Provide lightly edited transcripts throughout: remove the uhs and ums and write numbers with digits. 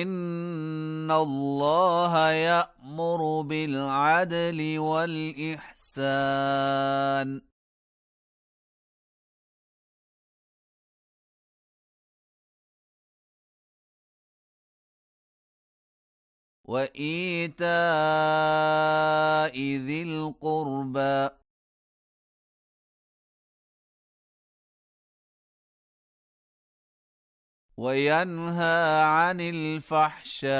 إن الله يأمر بالعدل والإحسان وإيتاء ذي القربى وينهى عن الفحشاء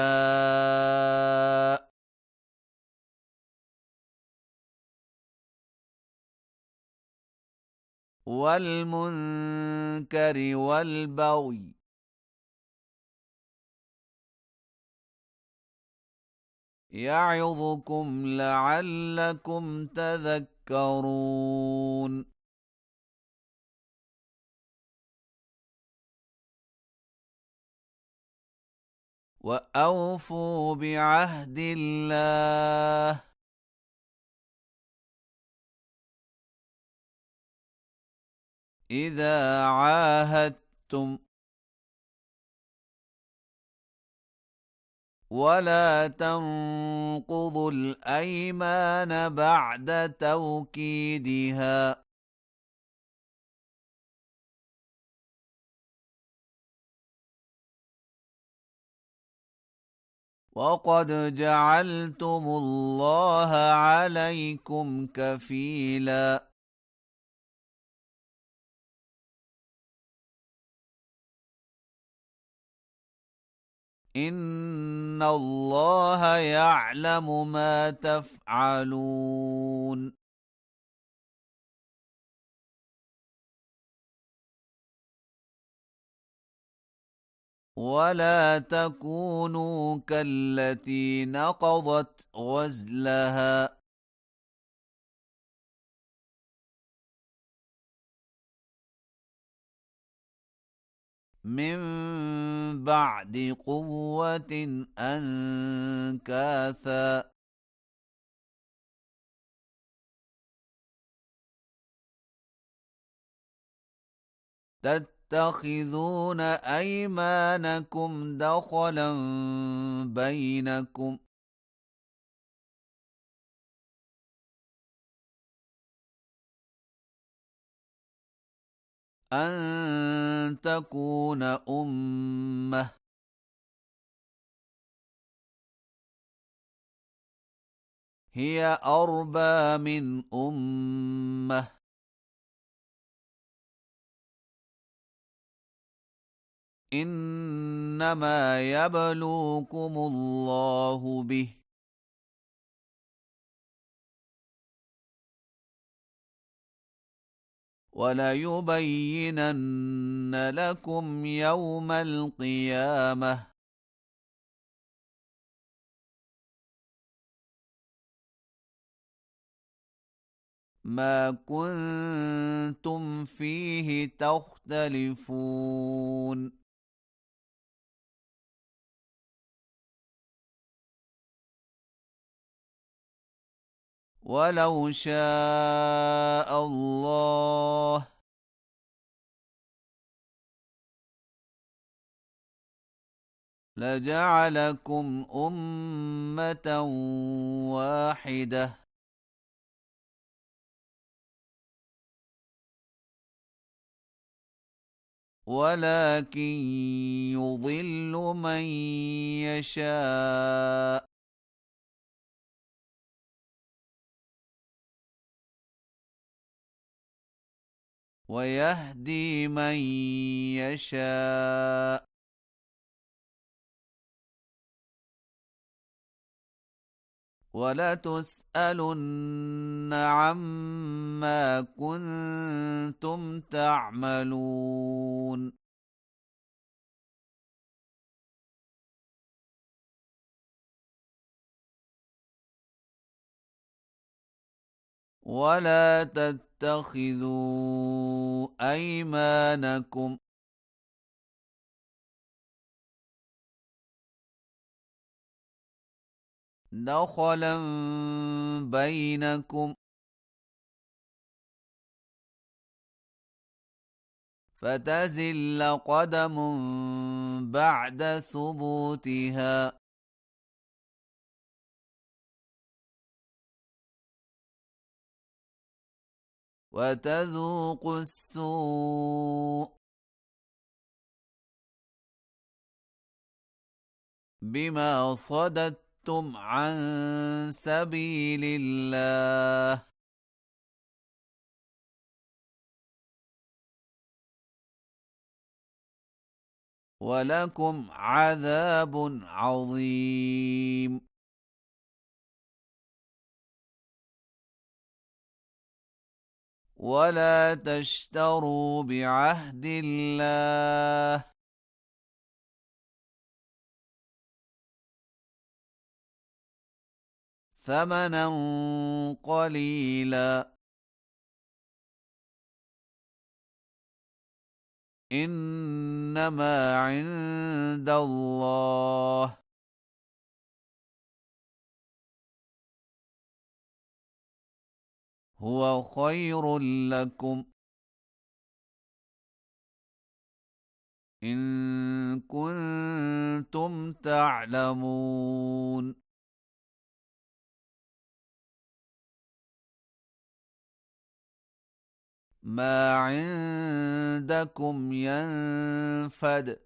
والمنكر والبغي يعظكم لعلكم تذكرون وأوفوا بعهد الله إذا عاهدتم ولا تنقضوا الأيمان بعد توكيدها وقد جعلتم الله عليكم كفيلا إن الله يعلم ما تفعلون ولا تكونوا كالتي نقضت غزلها من بعد قوة أنكاثا تتخذون أيمانكم دخلا بينكم أن تكون أمة هي أربى من أمة إنما يبلوكم الله به وليبينن لكم يوم القيامة ما كنتم فيه تختلفون ولو شاء الله لجعلكم أمة واحدة ولكن يضل من يشاء ويهدي من يشاء ولتسألن عما كنتم تعملون ولا تتخذوا أيمانكم دخلا بينكم فتزل قدم بعد ثبوتها وتذوقوا السوء بما صددتم عن سبيل الله ولكم عذاب عظيم ولا تشتروا بعهد الله ثمنا قليلا إنما عند الله هو خير لكم إن كنتم تعلمون ما عندكم ينفد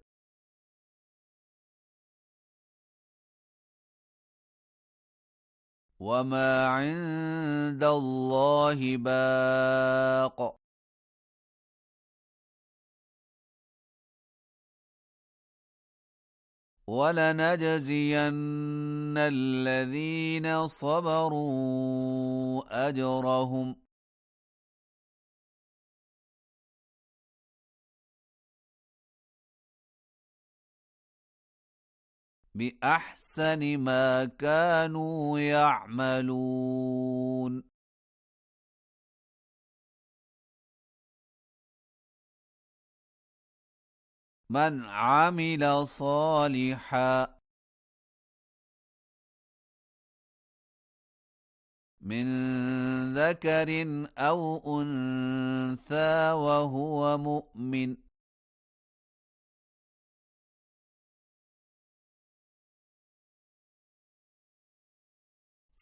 وما عند الله باق ولنجزين الذين صبروا أجرهم بأحسن ما كانوا يعملون من عمل صالحا من ذكر أو أنثى وهو مؤمن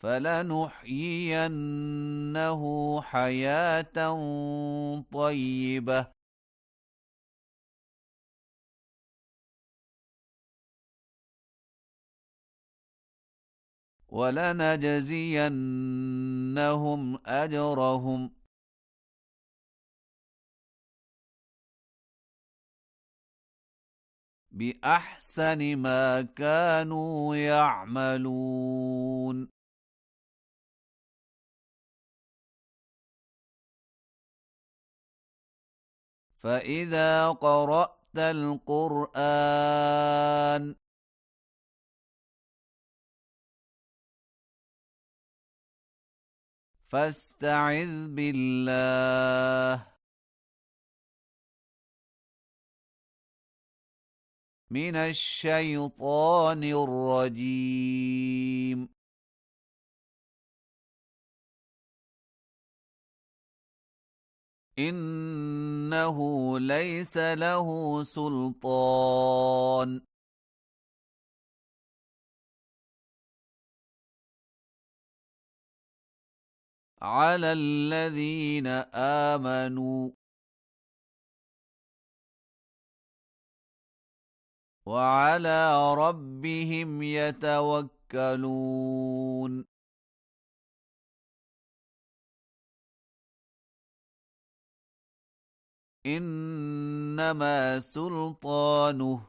فلنحيينه حياة طيبة ولنجزينهم أجرهم بأحسن ما كانوا يعملون فإذا قرأت القرآن فاستعذ بالله من الشيطان الرجيم إنه ليس له سلطان على الذين آمنوا وعلى ربهم يتوكلون إنما سلطانه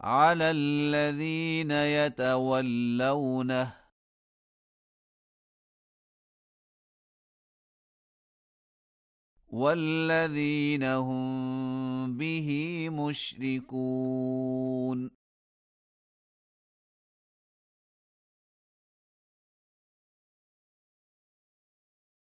على الذين يتولونه والذين هم به مشركون